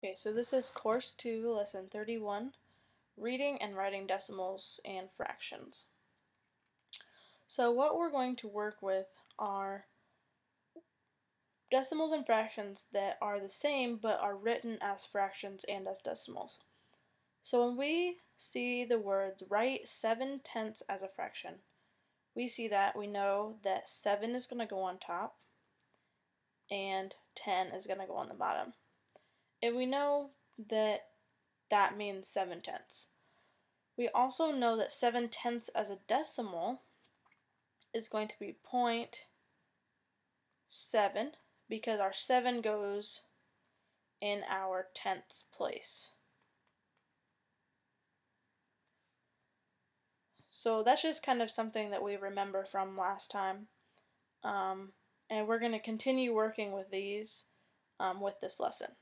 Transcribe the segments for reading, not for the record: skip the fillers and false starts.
Okay, so this is Course 2, Lesson 31, Reading and Writing Decimals and Fractions. So what we're going to work with are decimals and fractions that are the same but are written as fractions and as decimals. So when we see the words write 7/10 as a fraction, we see that we know that 7 is going to go on top and 10 is going to go on the bottom. And we know that that means 7/10. We also know that 7/10 as a decimal is going to be 0.7 because our 7 goes in our tenths place. So that's just kind of something that we remember from last time. And we're going to continue working with these with this lesson.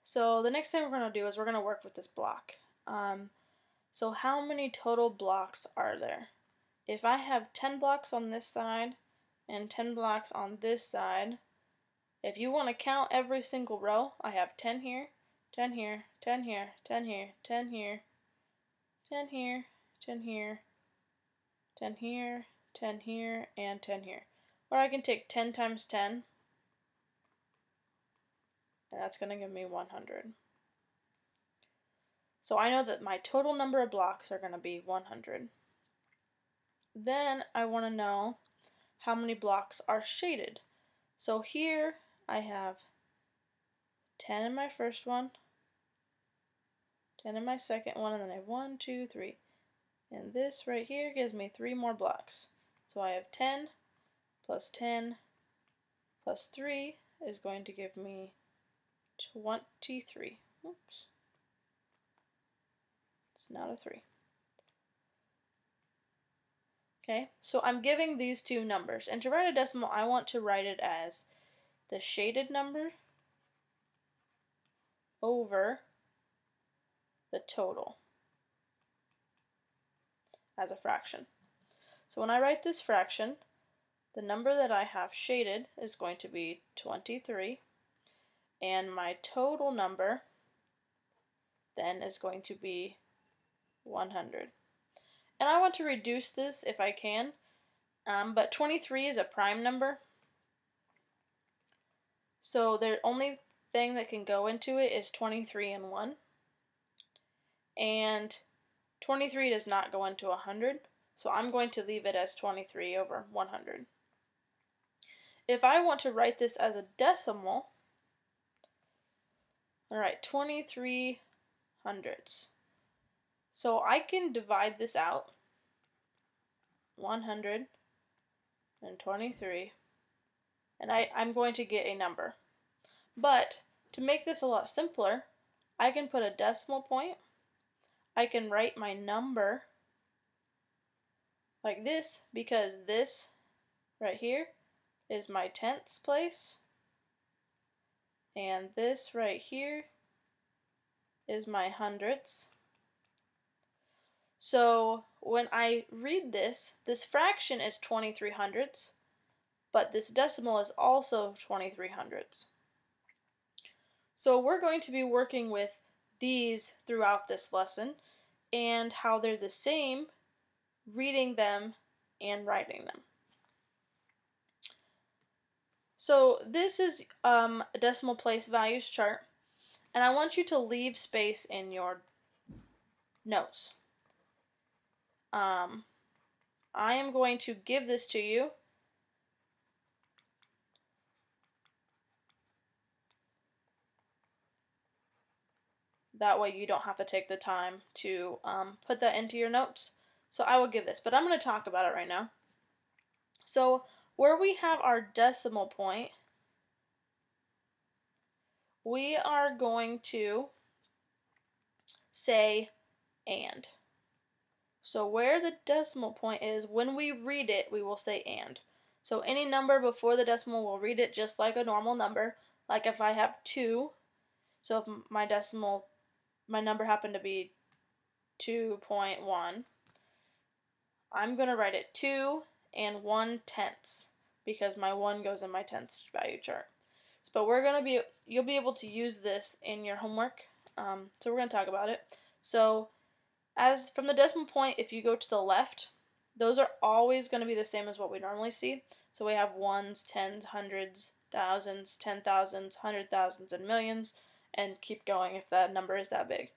So the next thing we're going to do is we're going to work with this block. So how many total blocks are there? If I have 10 blocks on this side and 10 blocks on this side, if you want to count every single row, I have 10 here, 10 here, 10 here, 10 here, 10 here, 10 here, 10 here, 10 here, 10 here, and 10 here. Or I can take 10 times 10, and that's going to give me 100. So I know that my total number of blocks are going to be 100. Then I want to know how many blocks are shaded. So here I have 10 in my first one, 10 in my second one, and then I have 1, 2, 3. And this right here gives me 3 more blocks. So I have 10 plus 10 plus 3 is going to give me 23. Oops. It's not a 3. Okay, so I'm giving these two numbers. And to write a decimal, I want to write it as the shaded number over the total as a fraction. So when I write this fraction, the number that I have shaded is going to be 23, and my total number then is going to be 100. And I want to reduce this if I can, but 23 is a prime number, so the only thing that can go into it is 23 and 1, and 23 does not go into 100, so I'm going to leave it as 23 over 100. If I want to write this as a decimal, all right, 23 hundredths. So I can divide this out, 123, and I'm going to get a number. But to make this a lot simpler, I can put a decimal point, I can write my number like this, because this right here is my tenths place, and this right here is my hundredths. So when I read this, this fraction is 23 hundredths, but this decimal is also 23 hundredths. So we're going to be working with these throughout this lesson and how they're the same, reading them and writing them. So this is a decimal place values chart, and I want you to leave space in your notes. I am going to give this to you. That way you don't have to take the time to put that into your notes. So I will give this, but I'm going to talk about it right now. So where we have our decimal point, we are going to say and. So where the decimal point is, when we read it, we will say and. So any number before the decimal, we'll read it just like a normal number. Like if I have 2, so if my number happened to be 2.1, I'm going to write it 2 and 1/10 because my 1 goes in my tenths value chart. but you'll be able to use this in your homework. So we're going to talk about it. So as from the decimal point, if you go to the left, those are always going to be the same as what we normally see. So we have ones, tens, hundreds, thousands, 10,000s, 100,000s, and millions, and keep going if that number is that big.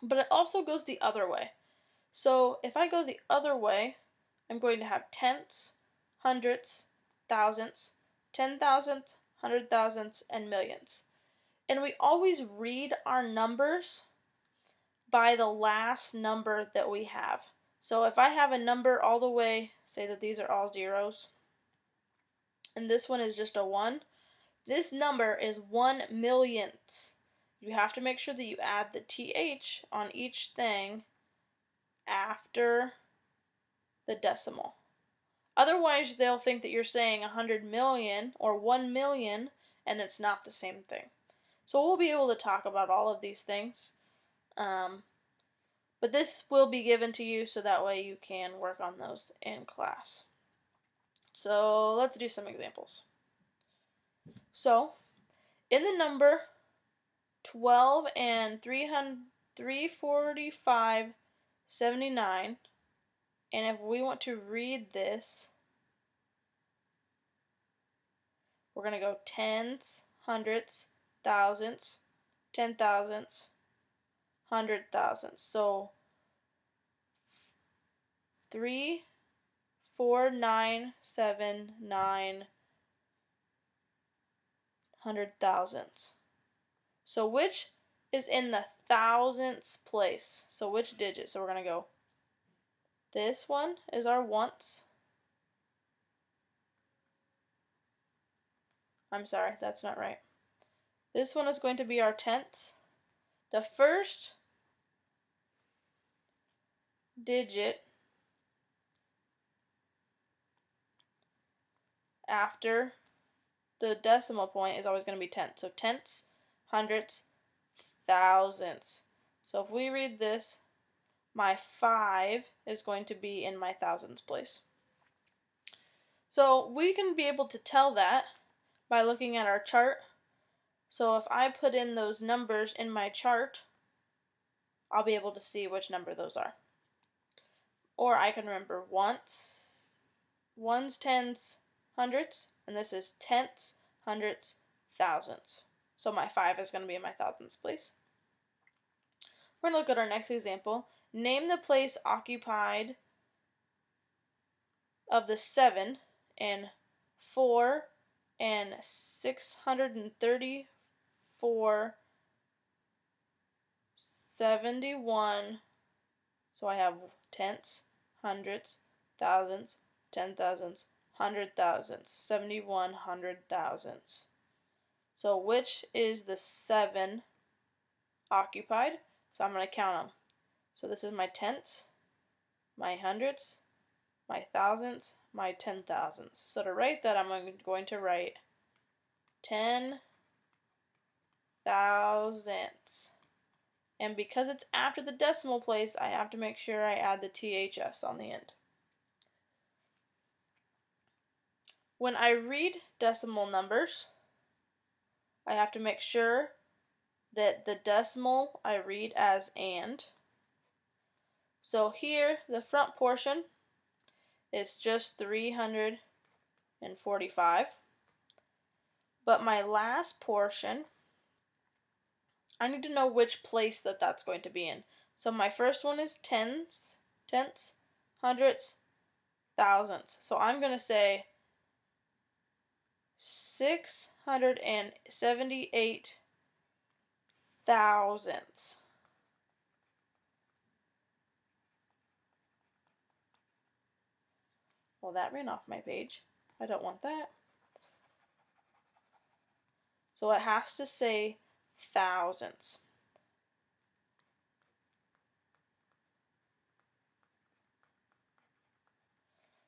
But it also goes the other way. So if I go the other way, I'm going to have tenths, hundreds, thousands, 10,000s, 100,000s, and millions. And we always read our numbers by the last number that we have. So if I have a number all the way, say that these are all zeros, and this one is just a 1, this number is 1/millionth. You have to make sure that you add the th on each thing after the decimal. Otherwise, they'll think that you're saying 100 million or 1 million, and it's not the same thing. So we'll be able to talk about all of these things. But this will be given to you so that way you can work on those in class. So let's do some examples. So in the number 12 and 345.79, and if we want to read this, we're going to go tens, hundreds, thousands, 10,000s, 100,000s. So 34979 100,000s. So which is in the thousandths place? So which digit? So we're going to go, this one is our ones. I'm sorry, that's not right. This one is going to be our tenths. The first digit after the decimal point is always going to be tenths. So tenths, hundreds, thousandths. So if we read this, my 5 is going to be in my thousandths place. So we can be able to tell that by looking at our chart. So if I put in those numbers in my chart, I'll be able to see which number those are. Or I can remember ones, tens, hundreds, and this is tenths, hundreds, thousands. So my 5 is going to be in my thousandths place. We're going to look at our next example. Name the place occupied of the 7 and 4 and 634.71. So I have tenths, hundreds, thousands, 10,000s, 100,000s, 71 100,000s. So which is the 7 occupied? So I'm going to count them. So this is my tenths, my hundreds, my thousands, my 10,000s. So to write that, I'm going to write 10,000ths. And because it's after the decimal place, I have to make sure I add the THS on the end. When I read decimal numbers, I have to make sure that the decimal I read as and. So here, the front portion is just 345. But my last portion, I need to know which place that's going to be in. So my first one is tenths, hundreds, thousands. So I'm going to say 678 thousandths. Well, that ran off my page. I don't want that. So it has to say thousands.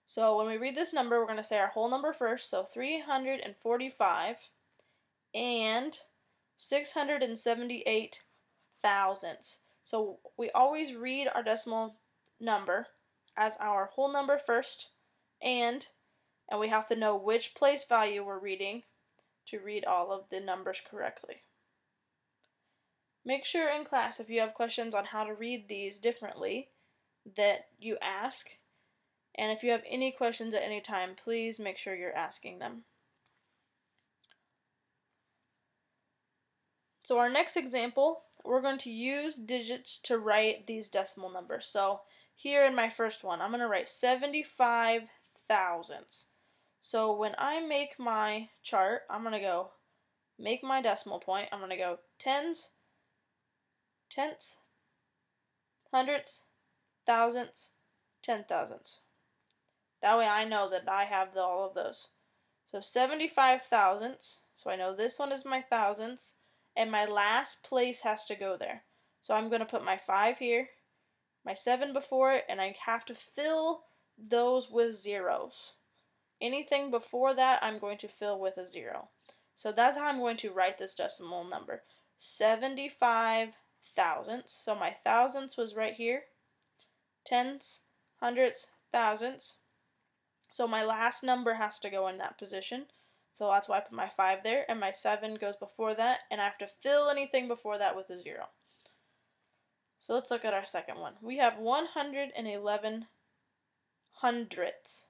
So when we read this number, we're going to say our whole number first. So 345 and 678 thousandths. So we always read our decimal number as our whole number first, and we have to know which place value we're reading to read all of the numbers correctly. Make sure in class, if you have questions on how to read these differently, that you ask. And if you have any questions at any time, please make sure you're asking them. So our next example, we're going to use digits to write these decimal numbers. So here in my first one, I'm going to write 75 thousandths. So when I make my chart, I'm going to go make my decimal point. I'm going to go tens, tenths, hundredths, thousandths, 10,000ths. That way I know that I have all of those. So 75 thousandths, so I know this one is my thousandths, and my last place has to go there. So I'm going to put my 5 here, my 7 before it, and I have to fill those with zeros. Anything before that, I'm going to fill with a 0. So that's how I'm going to write this decimal number. 75 thousandths. So my thousandths was right here. Tenths, hundredths, thousandths. So my last number has to go in that position. So that's why I put my 5 there, and my 7 goes before that, and I have to fill anything before that with a 0. So let's look at our second one. We have 111 hundredths.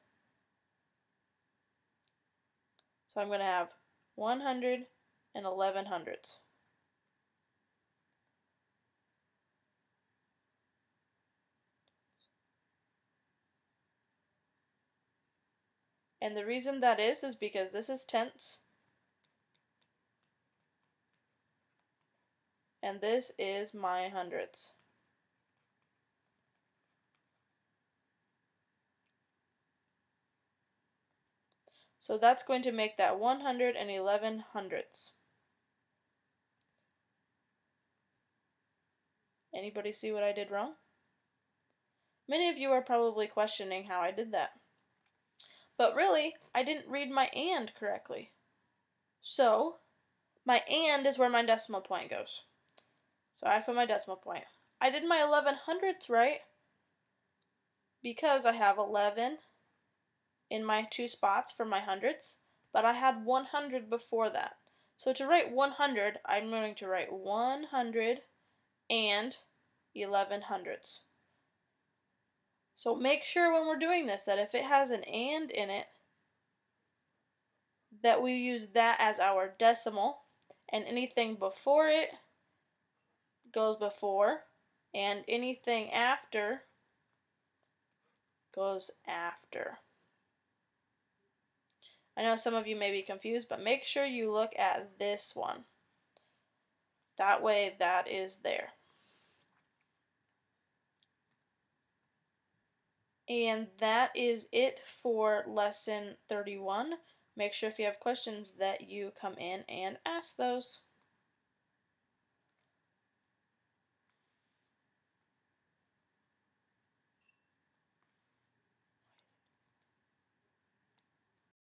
So I'm going to have 111 hundredths. And the reason that is because this is tenths, and this is my hundredths. So that's going to make that 111 hundredths. Anybody see what I did wrong? Many of you are probably questioning how I did that. But really, I didn't read my and correctly. So, my and is where my decimal point goes. So I put my decimal point. I did my 11 hundredths right because I have 11 in my 2 spots for my hundredths, but I had 100 before that. So to write 100, I'm going to write 100 and 11 hundredths. So make sure when we're doing this that if it has an and in it, that we use that as our decimal, and anything before it goes before, and anything after goes after. I know some of you may be confused, but make sure you look at this one. That way that is there. And that is it for lesson 31. Make sure if you have questions that you come in and ask those.